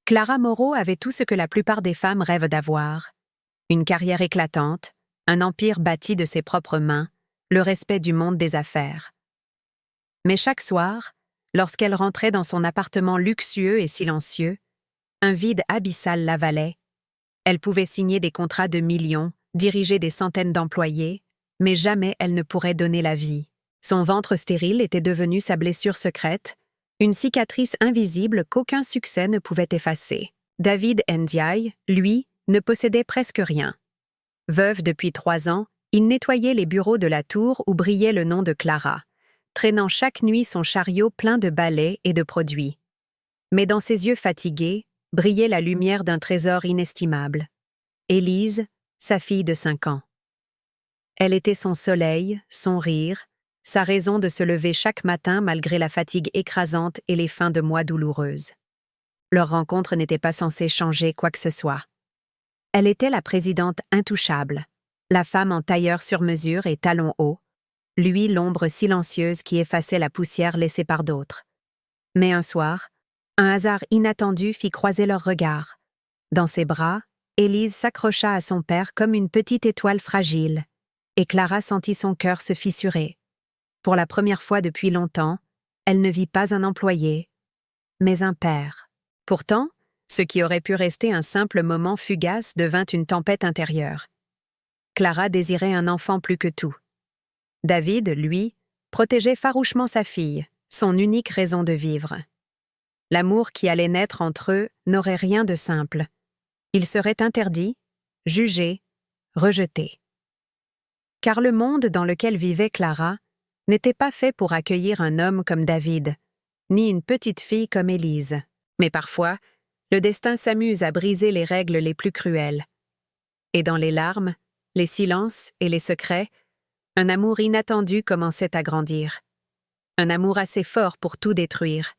Clara Morrow avait tout ce que la plupart des femmes rêvent d'avoir. Une carrière éclatante, un empire bâti de ses propres mains, le respect du monde des affaires. Mais chaque soir, lorsqu'elle rentrait dans son appartement luxueux et silencieux, un vide abyssal l'avalait. Elle pouvait signer des contrats de millions, diriger des centaines d'employés, mais jamais elle ne pourrait donner la vie. Son ventre stérile était devenu sa blessure secrète, une cicatrice invisible qu'aucun succès ne pouvait effacer. David Ndiaye, lui, ne possédait presque rien. Veuve depuis 3 ans, il nettoyait les bureaux de la tour où brillait le nom de Clara, traînant chaque nuit son chariot plein de balais et de produits. Mais dans ses yeux fatigués, brillait la lumière d'un trésor inestimable. Élise, sa fille de 5 ans. Elle était son soleil, son rire, sa raison de se lever chaque matin malgré la fatigue écrasante et les fins de mois douloureuses. Leur rencontre n'était pas censée changer quoi que ce soit. Elle était la présidente intouchable, la femme en tailleur sur mesure et talons hauts, lui l'ombre silencieuse qui effaçait la poussière laissée par d'autres. Mais un soir, un hasard inattendu fit croiser leurs regards. Dans ses bras, Élise s'accrocha à son père comme une petite étoile fragile, et Clara sentit son cœur se fissurer. Pour la première fois depuis longtemps, elle ne vit pas un employé, mais un père. Pourtant, ce qui aurait pu rester un simple moment fugace devint une tempête intérieure. Clara désirait un enfant plus que tout. David, lui, protégeait farouchement sa fille, son unique raison de vivre. L'amour qui allait naître entre eux n'aurait rien de simple. Il serait interdit, jugé, rejeté. Car le monde dans lequel vivait Clara n'était pas fait pour accueillir un homme comme David, ni une petite fille comme Élise. Mais parfois, le destin s'amuse à briser les règles les plus cruelles. Et dans les larmes, les silences et les secrets, un amour inattendu commençait à grandir. Un amour assez fort pour tout détruire,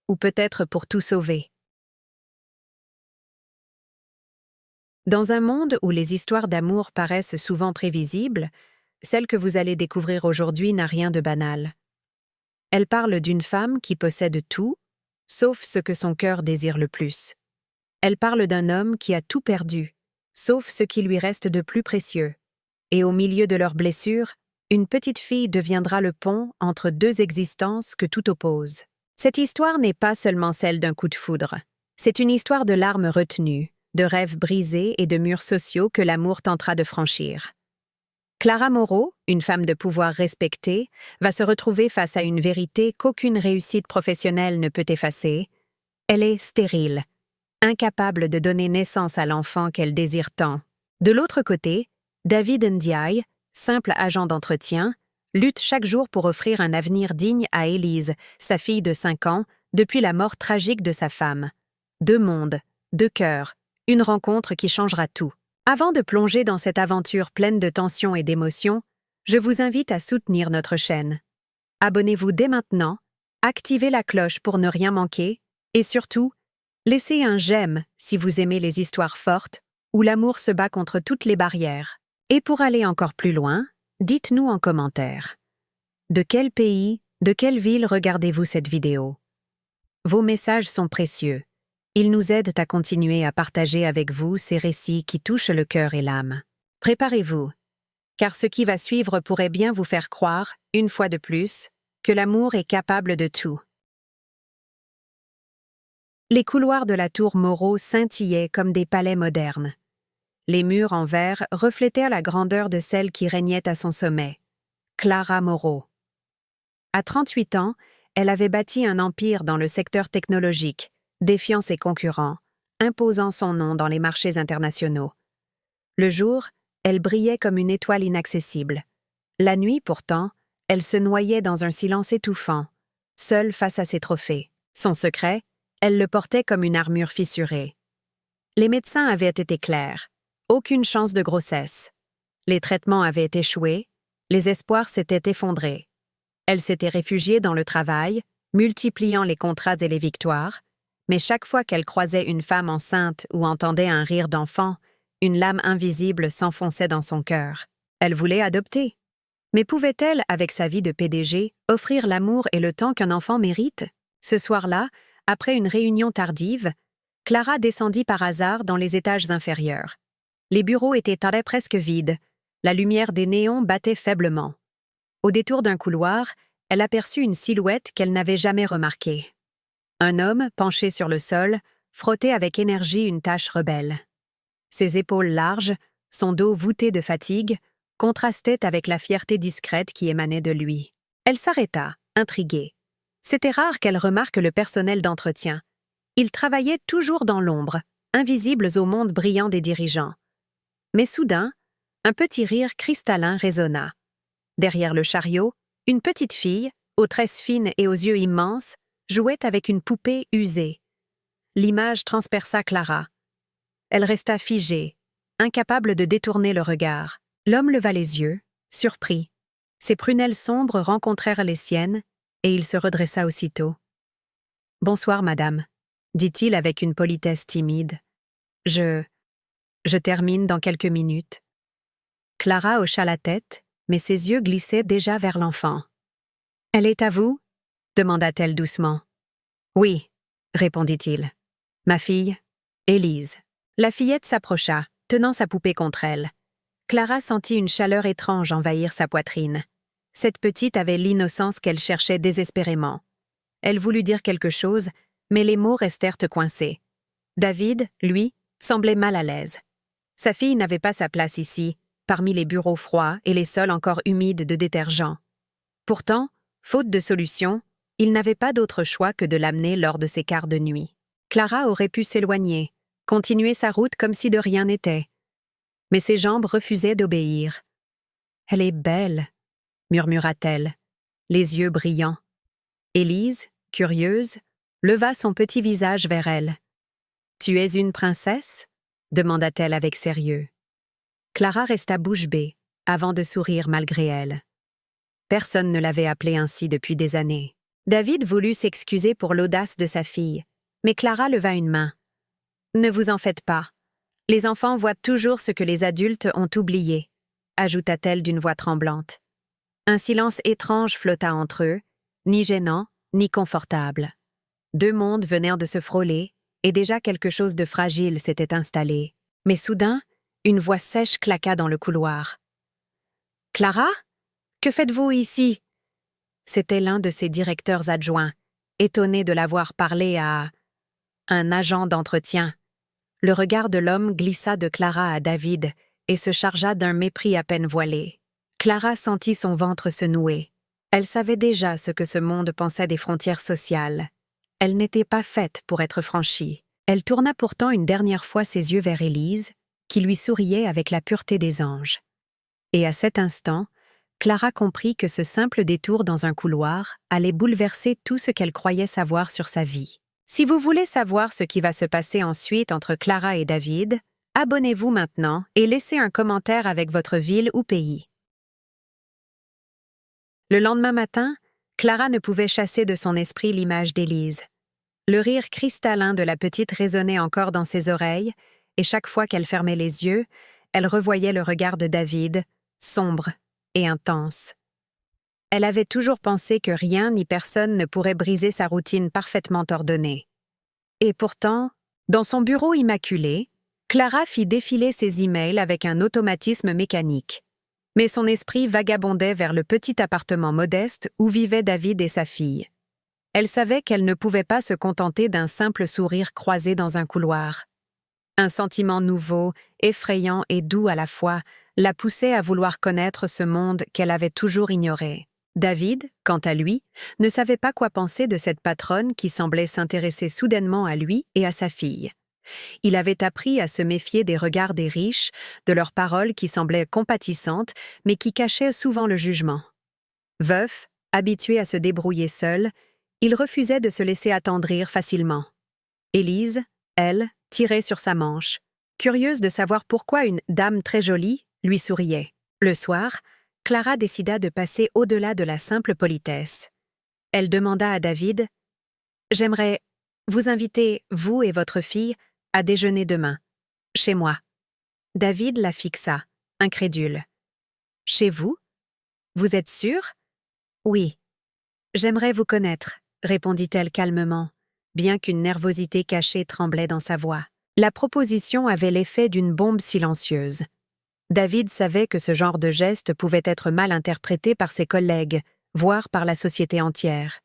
ou peut-être pour tout sauver. Dans un monde où les histoires d'amour paraissent souvent prévisibles, celle que vous allez découvrir aujourd'hui n'a rien de banal. Elle parle d'une femme qui possède tout, sauf ce que son cœur désire le plus. Elle parle d'un homme qui a tout perdu, sauf ce qui lui reste de plus précieux. Et au milieu de leurs blessures, une petite fille deviendra le pont entre 2 existences que tout oppose. Cette histoire n'est pas seulement celle d'un coup de foudre. C'est une histoire de larmes retenues, de rêves brisés et de murs sociaux que l'amour tentera de franchir. Clara Morrow, une femme de pouvoir respectée, va se retrouver face à une vérité qu'aucune réussite professionnelle ne peut effacer. Elle est stérile, incapable de donner naissance à l'enfant qu'elle désire tant. De l'autre côté, David Ndiaye, simple agent d'entretien, lutte chaque jour pour offrir un avenir digne à Élise, sa fille de 5 ans, depuis la mort tragique de sa femme. 2 mondes, 2 cœurs, une rencontre qui changera tout. Avant de plonger dans cette aventure pleine de tensions et d'émotions, je vous invite à soutenir notre chaîne. Abonnez-vous dès maintenant, activez la cloche pour ne rien manquer, et surtout, laissez un j'aime si vous aimez les histoires fortes, où l'amour se bat contre toutes les barrières. Et pour aller encore plus loin, dites-nous en commentaire. De quel pays, de quelle ville regardez-vous cette vidéo? Vos messages sont précieux. Ils nous aident à continuer à partager avec vous ces récits qui touchent le cœur et l'âme. Préparez-vous, car ce qui va suivre pourrait bien vous faire croire, une fois de plus, que l'amour est capable de tout. Les couloirs de la tour Morrow scintillaient comme des palais modernes. Les murs en verre reflétaient la grandeur de celle qui régnait à son sommet, Clara Morrow. À 38 ans, elle avait bâti un empire dans le secteur technologique, défiant ses concurrents, imposant son nom dans les marchés internationaux. Le jour, elle brillait comme une étoile inaccessible. La nuit, pourtant, elle se noyait dans un silence étouffant, seule face à ses trophées. Son secret, elle le portait comme une armure fissurée. Les médecins avaient été clairs. Aucune chance de grossesse. Les traitements avaient échoué, les espoirs s'étaient effondrés. Elle s'était réfugiée dans le travail, multipliant les contrats et les victoires, mais chaque fois qu'elle croisait une femme enceinte ou entendait un rire d'enfant, une lame invisible s'enfonçait dans son cœur. Elle voulait adopter. Mais pouvait-elle, avec sa vie de PDG, offrir l'amour et le temps qu'un enfant mérite? Ce soir-là, après une réunion tardive, Clara descendit par hasard dans les étages inférieurs. Les bureaux étaient presque vides, la lumière des néons battait faiblement. Au détour d'un couloir, elle aperçut une silhouette qu'elle n'avait jamais remarquée. Un homme, penché sur le sol, frottait avec énergie une tâche rebelle. Ses épaules larges, son dos voûté de fatigue, contrastaient avec la fierté discrète qui émanait de lui. Elle s'arrêta, intriguée. C'était rare qu'elle remarque le personnel d'entretien. Ils travaillaient toujours dans l'ombre, invisibles au monde brillant des dirigeants. Mais soudain, un petit rire cristallin résonna. Derrière le chariot, une petite fille, aux tresses fines et aux yeux immenses, jouait avec une poupée usée. L'image transperça Clara. Elle resta figée, incapable de détourner le regard. L'homme leva les yeux, surpris. Ses prunelles sombres rencontrèrent les siennes, et il se redressa aussitôt. « Bonsoir, madame », dit-il avec une politesse timide. « Je termine dans quelques minutes. » Clara hocha la tête, mais ses yeux glissaient déjà vers l'enfant. « Elle est à vous » demanda-t-elle doucement. « Oui », répondit-il. « Ma fille, Élise. » La fillette s'approcha, tenant sa poupée contre elle. Clara sentit une chaleur étrange envahir sa poitrine. Cette petite avait l'innocence qu'elle cherchait désespérément. Elle voulut dire quelque chose, mais les mots restèrent coincés. David, lui, semblait mal à l'aise. Sa fille n'avait pas sa place ici, parmi les bureaux froids et les sols encore humides de détergent. Pourtant, faute de solution, il n'avait pas d'autre choix que de l'amener lors de ses quarts de nuit. Clara aurait pu s'éloigner, continuer sa route comme si de rien n'était. Mais ses jambes refusaient d'obéir. « Elle est belle », murmura-t-elle, les yeux brillants. Élise, curieuse, leva son petit visage vers elle. « Tu es une princesse ?» demanda-t-elle avec sérieux. Clara resta bouche bée, avant de sourire malgré elle. Personne ne l'avait appelée ainsi depuis des années. David voulut s'excuser pour l'audace de sa fille, mais Clara leva une main. « Ne vous en faites pas. Les enfants voient toujours ce que les adultes ont oublié, » ajouta-t-elle d'une voix tremblante. Un silence étrange flotta entre eux, ni gênant, ni confortable. Deux mondes venaient de se frôler, et déjà quelque chose de fragile s'était installé. Mais soudain, une voix sèche claqua dans le couloir. « Clara ? Que faites-vous ici ?» C'était l'un de ses directeurs adjoints, étonné de l'avoir parlé à un agent d'entretien. Le regard de l'homme glissa de Clara à David et se chargea d'un mépris à peine voilé. Clara sentit son ventre se nouer. Elle savait déjà ce que ce monde pensait des frontières sociales. Elle n'était pas faite pour être franchie. Elle tourna pourtant une dernière fois ses yeux vers Élise, qui lui souriait avec la pureté des anges. Et à cet instant, Clara comprit que ce simple détour dans un couloir allait bouleverser tout ce qu'elle croyait savoir sur sa vie. Si vous voulez savoir ce qui va se passer ensuite entre Clara et David, abonnez-vous maintenant et laissez un commentaire avec votre ville ou pays. Le lendemain matin, Clara ne pouvait chasser de son esprit l'image d'Élise. Le rire cristallin de la petite résonnait encore dans ses oreilles, et chaque fois qu'elle fermait les yeux, elle revoyait le regard de David, sombre et intense. Elle avait toujours pensé que rien ni personne ne pourrait briser sa routine parfaitement ordonnée. Et pourtant, dans son bureau immaculé, Clara fit défiler ses emails avec un automatisme mécanique. Mais son esprit vagabondait vers le petit appartement modeste où vivaient David et sa fille. Elle savait qu'elle ne pouvait pas se contenter d'un simple sourire croisé dans un couloir. Un sentiment nouveau, effrayant et doux à la fois, la poussait à vouloir connaître ce monde qu'elle avait toujours ignoré. David, quant à lui, ne savait pas quoi penser de cette patronne qui semblait s'intéresser soudainement à lui et à sa fille. Il avait appris à se méfier des regards des riches, de leurs paroles qui semblaient compatissantes, mais qui cachaient souvent le jugement. Veuf, habitué à se débrouiller seul, il refusait de se laisser attendrir facilement. Élise, elle, tirait sur sa manche, curieuse de savoir pourquoi une dame très jolie lui souriait. Le soir, Clara décida de passer au-delà de la simple politesse. Elle demanda à David « J'aimerais vous inviter, vous et votre fille, à déjeuner demain, chez moi. » David la fixa, incrédule. « Chez vous ? Vous êtes sûr ? » « Oui. »« J'aimerais vous connaître, » répondit-elle calmement. bien qu'une nervosité cachée tremblait dans sa voix. La proposition avait l'effet d'une bombe silencieuse. David savait que ce genre de geste pouvait être mal interprété par ses collègues, voire par la société entière.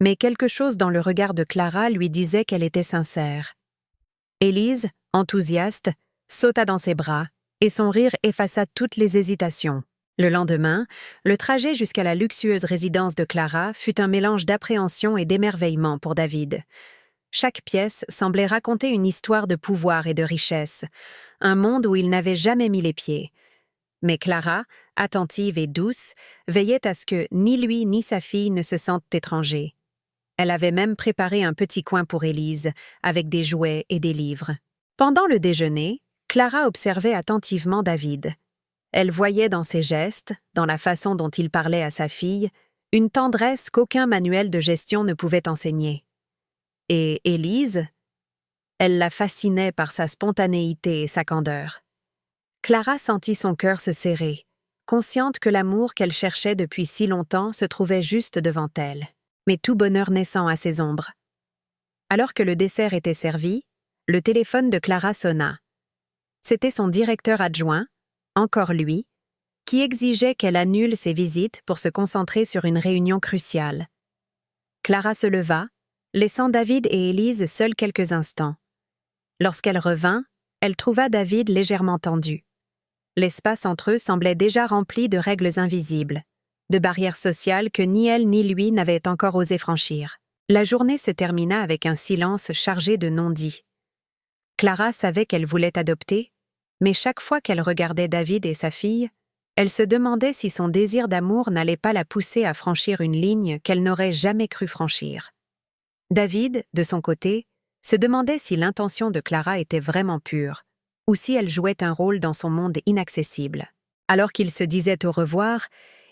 Mais quelque chose dans le regard de Clara lui disait qu'elle était sincère. Élise, enthousiaste, sauta dans ses bras, et son rire effaça toutes les hésitations. Le lendemain, le trajet jusqu'à la luxueuse résidence de Clara fut un mélange d'appréhension et d'émerveillement pour David. Chaque pièce semblait raconter une histoire de pouvoir et de richesse, un monde où il n'avait jamais mis les pieds. Mais Clara, attentive et douce, veillait à ce que ni lui ni sa fille ne se sentent étrangers. Elle avait même préparé un petit coin pour Élise, avec des jouets et des livres. Pendant le déjeuner, Clara observait attentivement David. Elle voyait dans ses gestes, dans la façon dont il parlait à sa fille, une tendresse qu'aucun manuel de gestion ne pouvait enseigner. Et Élise, elle la fascinait par sa spontanéité et sa candeur. Clara sentit son cœur se serrer, consciente que l'amour qu'elle cherchait depuis si longtemps se trouvait juste devant elle. Mais tout bonheur naissant a ses ombres. Alors que le dessert était servi, le téléphone de Clara sonna. C'était son directeur adjoint, encore lui, qui exigeait qu'elle annule ses visites pour se concentrer sur une réunion cruciale. Clara se leva, laissant David et Élise seuls quelques instants. Lorsqu'elle revint, elle trouva David légèrement tendu. L'espace entre eux semblait déjà rempli de règles invisibles, de barrières sociales que ni elle ni lui n'avaient encore osé franchir. La journée se termina avec un silence chargé de non-dits. Clara savait qu'elle voulait adopter, mais chaque fois qu'elle regardait David et sa fille, elle se demandait si son désir d'amour n'allait pas la pousser à franchir une ligne qu'elle n'aurait jamais cru franchir. David, de son côté, se demandait si l'intention de Clara était vraiment pure, ou si elle jouait un rôle dans son monde inaccessible. Alors qu'ils se disaient au revoir,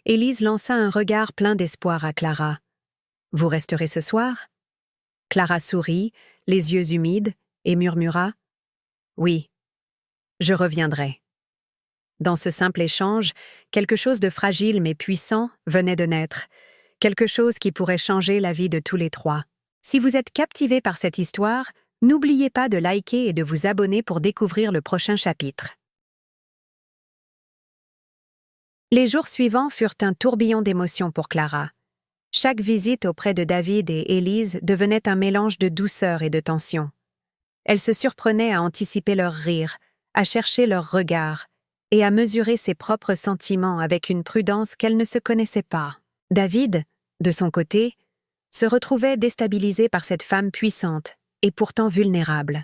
Élise lança un regard plein d'espoir à Clara. « Vous resterez ce soir ?» Clara sourit, les yeux humides, et murmura « Oui, je reviendrai. » Dans ce simple échange, quelque chose de fragile mais puissant venait de naître, quelque chose qui pourrait changer la vie de tous les trois. Si vous êtes captivé par cette histoire, n'oubliez pas de liker et de vous abonner pour découvrir le prochain chapitre. Les jours suivants furent un tourbillon d'émotions pour Clara. Chaque visite auprès de David et Élise devenait un mélange de douceur et de tension. Elle se surprenait à anticiper leurs rires, à chercher leurs regards, et à mesurer ses propres sentiments avec une prudence qu'elle ne se connaissait pas. David, de son côté, se retrouvait déstabilisé par cette femme puissante et pourtant vulnérable.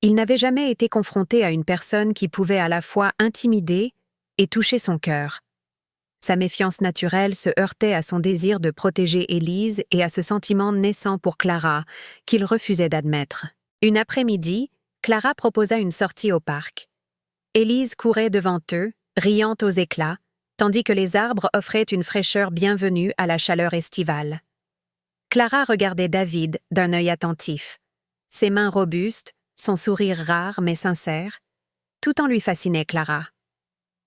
Il n'avait jamais été confronté à une personne qui pouvait à la fois intimider et toucher son cœur. Sa méfiance naturelle se heurtait à son désir de protéger Élise et à ce sentiment naissant pour Clara, qu'il refusait d'admettre. Une après-midi, Clara proposa une sortie au parc. Élise courait devant eux, riant aux éclats, tandis que les arbres offraient une fraîcheur bienvenue à la chaleur estivale. Clara regardait David d'un œil attentif. Ses mains robustes, son sourire rare mais sincère, tout en lui fascinait Clara.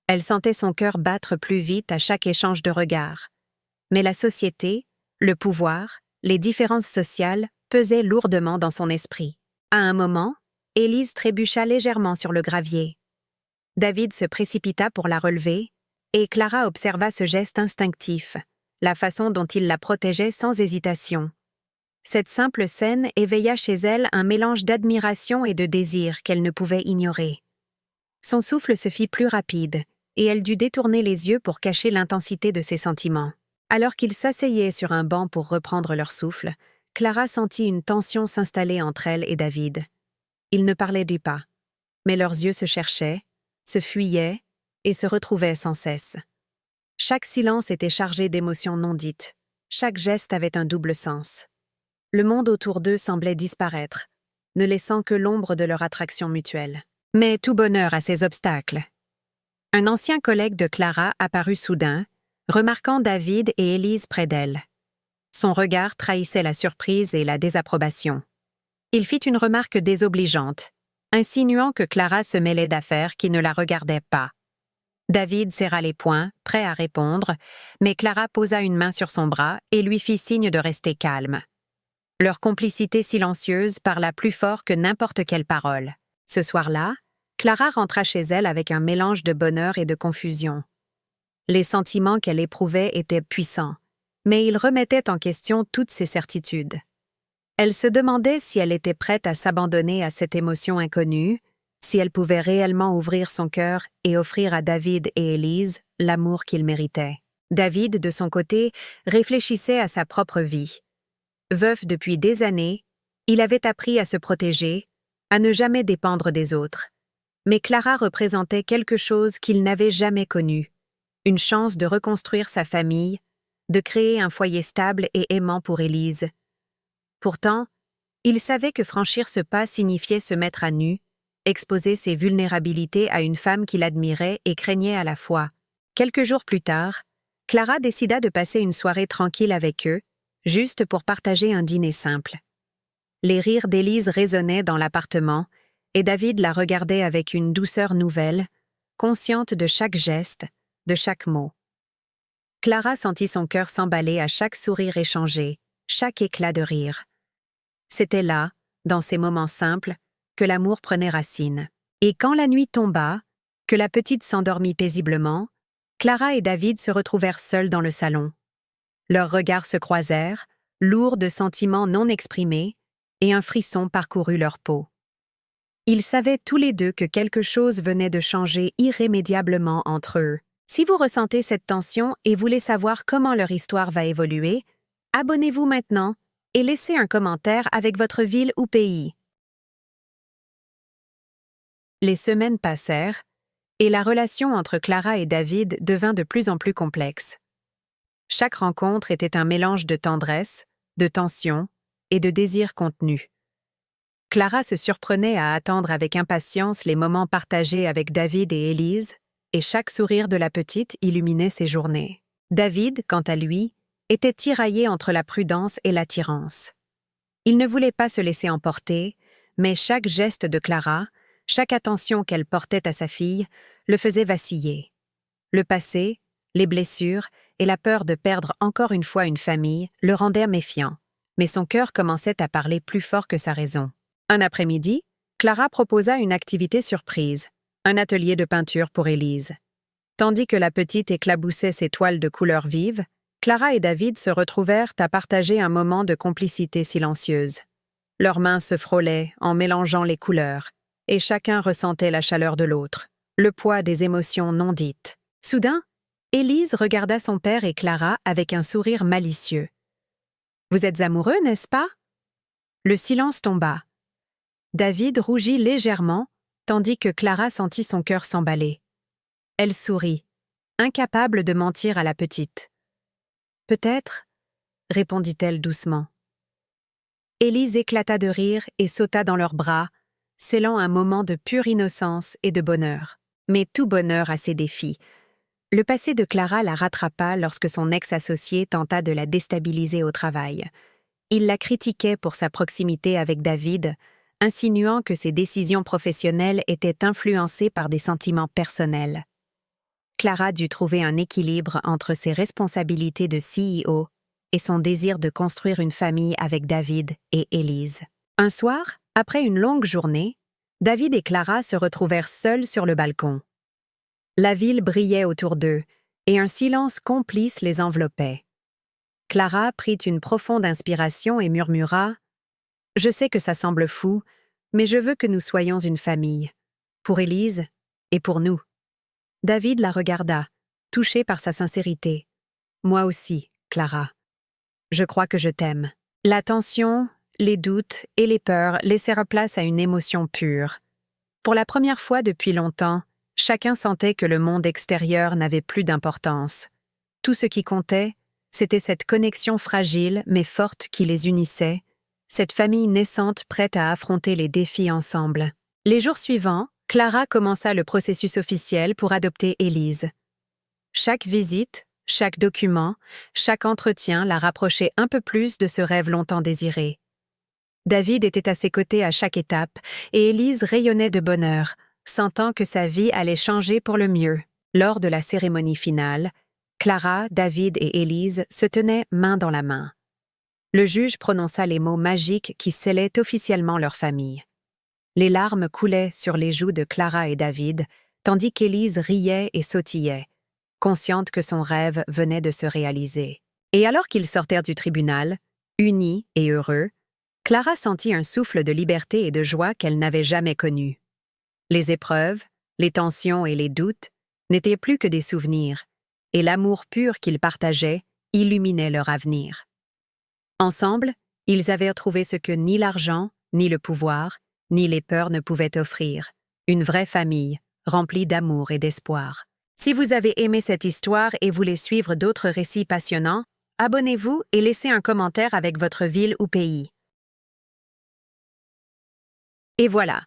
Elle sentait son cœur battre plus vite à chaque échange de regards. Mais la société, le pouvoir, les différences sociales pesaient lourdement dans son esprit. À un moment, Élise trébucha légèrement sur le gravier. David se précipita pour la relever, et Clara observa ce geste instinctif, la façon dont il la protégeait sans hésitation. Cette simple scène éveilla chez elle un mélange d'admiration et de désir qu'elle ne pouvait ignorer. Son souffle se fit plus rapide, et elle dut détourner les yeux pour cacher l'intensité de ses sentiments. Alors qu'ils s'asseyaient sur un banc pour reprendre leur souffle, Clara sentit une tension s'installer entre elle et David. Ils ne parlaient pas, mais leurs yeux se cherchaient, se fuyaient et se retrouvaient sans cesse. Chaque silence était chargé d'émotions non dites, chaque geste avait un double sens. Le monde autour d'eux semblait disparaître, ne laissant que l'ombre de leur attraction mutuelle. Mais tout bonheur a ses obstacles. Un ancien collègue de Clara apparut soudain, remarquant David et Élise près d'elle. Son regard trahissait la surprise et la désapprobation. Il fit une remarque désobligeante, insinuant que Clara se mêlait d'affaires qui ne la regardaient pas. David serra les poings, prêt à répondre, mais Clara posa une main sur son bras et lui fit signe de rester calme. Leur complicité silencieuse parla plus fort que n'importe quelle parole. Ce soir-là, Clara rentra chez elle avec un mélange de bonheur et de confusion. Les sentiments qu'elle éprouvait étaient puissants, mais ils remettaient en question toutes ses certitudes. Elle se demandait si elle était prête à s'abandonner à cette émotion inconnue, si elle pouvait réellement ouvrir son cœur et offrir à David et Élise l'amour qu'ils méritaient. David, de son côté, réfléchissait à sa propre vie. Veuf depuis des années, il avait appris à se protéger, à ne jamais dépendre des autres. Mais Clara représentait quelque chose qu'il n'avait jamais connu, une chance de reconstruire sa famille, de créer un foyer stable et aimant pour Élise. Pourtant, il savait que franchir ce pas signifiait se mettre à nu, exposer ses vulnérabilités à une femme qu'il admirait et craignait à la fois. Quelques jours plus tard, Clara décida de passer une soirée tranquille avec eux, juste pour partager un dîner simple. Les rires d'Élise résonnaient dans l'appartement, et David la regardait avec une douceur nouvelle, consciente de chaque geste, de chaque mot. Clara sentit son cœur s'emballer à chaque sourire échangé, chaque éclat de rire. C'était là, dans ces moments simples, que l'amour prenait racine. Et quand la nuit tomba, que la petite s'endormit paisiblement, Clara et David se retrouvèrent seuls dans le salon. Leurs regards se croisèrent, lourds de sentiments non exprimés, et un frisson parcourut leur peau. Ils savaient tous les deux que quelque chose venait de changer irrémédiablement entre eux. Si vous ressentez cette tension et voulez savoir comment leur histoire va évoluer, abonnez-vous maintenant et laissez un commentaire avec votre ville ou pays. Les semaines passèrent, et la relation entre Clara et David devint de plus en plus complexe. Chaque rencontre était un mélange de tendresse, de tension et de désir contenu. Clara se surprenait à attendre avec impatience les moments partagés avec David et Élise, et chaque sourire de la petite illuminait ses journées. David, quant à lui, était tiraillé entre la prudence et l'attirance. Il ne voulait pas se laisser emporter, mais chaque geste de Clara, chaque attention qu'elle portait à sa fille, le faisait vaciller. Le passé, les blessures et la peur de perdre encore une fois une famille le rendaient méfiant, mais son cœur commençait à parler plus fort que sa raison. Un après-midi, Clara proposa une activité surprise, un atelier de peinture pour Élise. Tandis que la petite éclaboussait ses toiles de couleurs vives, Clara et David se retrouvèrent à partager un moment de complicité silencieuse. Leurs mains se frôlaient en mélangeant les couleurs, et chacun ressentait la chaleur de l'autre, le poids des émotions non dites. Soudain, Élise regarda son père et Clara avec un sourire malicieux. « Vous êtes amoureux, n'est-ce pas ?» Le silence tomba. David rougit légèrement, tandis que Clara sentit son cœur s'emballer. Elle sourit, incapable de mentir à la petite. « Peut-être, » répondit-elle doucement. Élise éclata de rire et sauta dans leurs bras, scellant un moment de pure innocence et de bonheur. Mais tout bonheur a ses défis. Le passé de Clara la rattrapa lorsque son ex-associé tenta de la déstabiliser au travail. Il la critiquait pour sa proximité avec David, insinuant que ses décisions professionnelles étaient influencées par des sentiments personnels. Clara dut trouver un équilibre entre ses responsabilités de CEO et son désir de construire une famille avec David et Élise. Un soir, après une longue journée, David et Clara se retrouvèrent seuls sur le balcon. La ville brillait autour d'eux, et un silence complice les enveloppait. Clara prit une profonde inspiration et murmura « Je sais que ça semble fou, mais je veux que nous soyons une famille, pour Élise et pour nous. » David la regarda, touché par sa sincérité. « Moi aussi, Clara. Je crois que je t'aime. » La tension, les doutes et les peurs laissèrent place à une émotion pure. Pour la première fois depuis longtemps, chacun sentait que le monde extérieur n'avait plus d'importance. Tout ce qui comptait, c'était cette connexion fragile mais forte qui les unissait, cette famille naissante prête à affronter les défis ensemble. Les jours suivants, Clara commença le processus officiel pour adopter Élise. Chaque visite, chaque document, chaque entretien la rapprochait un peu plus de ce rêve longtemps désiré. David était à ses côtés à chaque étape et Élise rayonnait de bonheur, sentant que sa vie allait changer pour le mieux. Lors de la cérémonie finale, Clara, David et Élise se tenaient main dans la main. Le juge prononça les mots magiques qui scellaient officiellement leur famille. Les larmes coulaient sur les joues de Clara et David, tandis qu'Élise riait et sautillait, consciente que son rêve venait de se réaliser. Et alors qu'ils sortirent du tribunal, unis et heureux, Clara sentit un souffle de liberté et de joie qu'elle n'avait jamais connu. Les épreuves, les tensions et les doutes n'étaient plus que des souvenirs, et l'amour pur qu'ils partageaient illuminait leur avenir. Ensemble, ils avaient trouvé ce que ni l'argent, ni le pouvoir, ni les peurs ne pouvaient offrir, une vraie famille, remplie d'amour et d'espoir. Si vous avez aimé cette histoire et voulez suivre d'autres récits passionnants, abonnez-vous et laissez un commentaire avec votre ville ou pays. Et voilà.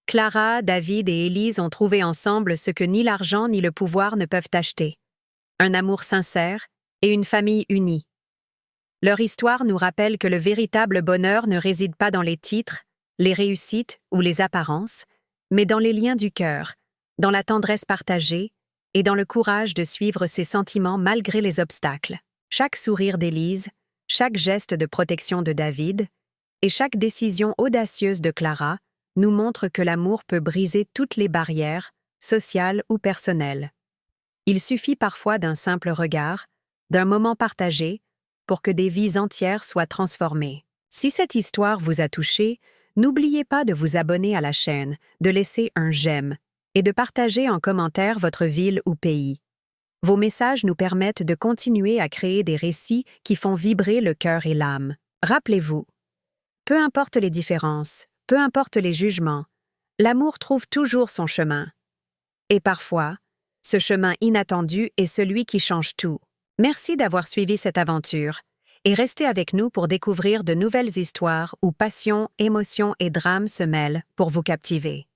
Clara, David et Élise ont trouvé ensemble ce que ni l'argent ni le pouvoir ne peuvent acheter. Un amour sincère et une famille unie. Leur histoire nous rappelle que le véritable bonheur ne réside pas dans les titres, les réussites ou les apparences, mais dans les liens du cœur, dans la tendresse partagée et dans le courage de suivre ses sentiments malgré les obstacles. Chaque sourire d'Élise, chaque geste de protection de David et chaque décision audacieuse de Clara nous montrent que l'amour peut briser toutes les barrières, sociales ou personnelles. Il suffit parfois d'un simple regard, d'un moment partagé, pour que des vies entières soient transformées. Si cette histoire vous a touché, n'oubliez pas de vous abonner à la chaîne, de laisser un j'aime et de partager en commentaire votre ville ou pays. Vos messages nous permettent de continuer à créer des récits qui font vibrer le cœur et l'âme. Rappelez-vous, peu importe les différences, peu importe les jugements, l'amour trouve toujours son chemin. Et parfois, ce chemin inattendu est celui qui change tout. Merci d'avoir suivi cette aventure et restez avec nous pour découvrir de nouvelles histoires où passion, émotion et drame se mêlent pour vous captiver.